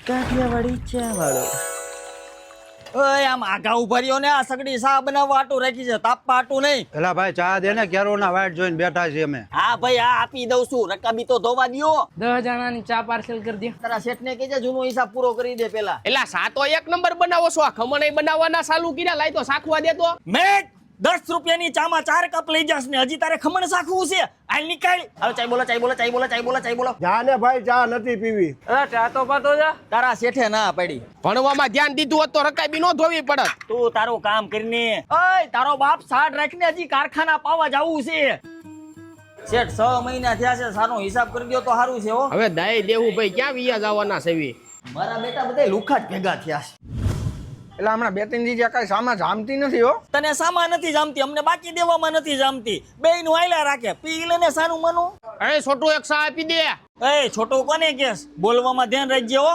કાઠિયાવાડી ચા વાળો ઓય આમ આગા ઉભા રહ્યો ને આ સગડી સા બનાવવા આટું રાખી છે તાપવા આટું નહીં પેલા ભાઈ ચા દે ને ક્યારો ના વાટ જોઈને બેઠા છીએ અમે. હા ભાઈ આ આપી દઉં છું રકાબી તો ધોવા દ્યો 10 જણાની ચા પાર્સલ કરી દે. તારા શેઠને કહેજે જૂનો હિસાબ પૂરો કરી દે પેલા એલા સાતો એક નંબર બનાવો છો, આ ખમણ બનાવવાના ચાલુ કર્યા, લાઈ તો સાખવા દે તો. મેટ 10 રૂપિયાની ચામાં 4 કપ લઈ જાસ ને હજી તારે ખમણ સાખવું છે આલ નીકાળ હાલો ચાય બોલો ચાય બોલો ચાય બોલો ચાય બોલો ચાય બોલો જા ને ભાઈ ચા નથી પીવી. ચા તો પાતો જા. તારા શેઠે ના પડી ભણવામાં ધ્યાન દીધું હોત તો રકાબી નો ધોવી પડત. તું તારું કામ કરીને ઓય તારો બાપ સાડ રાખીને હજી કારખાના પાવા જાવું છે શેઠ 6 મહિના થયા છે સાનો હિસાબ કરી દો તો સારું છે હો હવે દાય દેવું ભાઈ ક્યાં વિયા જવાના સેવી. મારા બેટા બધા લુખાટ ભેગા થયા છે એટલે હમણાં 2-3 દી કાંઈ સામાં જામતી નથી હો. તને સામા નથી જામતી અમને બાકી દેવામાં નથી જામતી બેયનું આયલા રાખે પી લે ને સાનું મનું અરે છોટું એક સા આપી દે. એ છોટું કોને કેસ બોલવામાં ધ્યાન રાખજે હો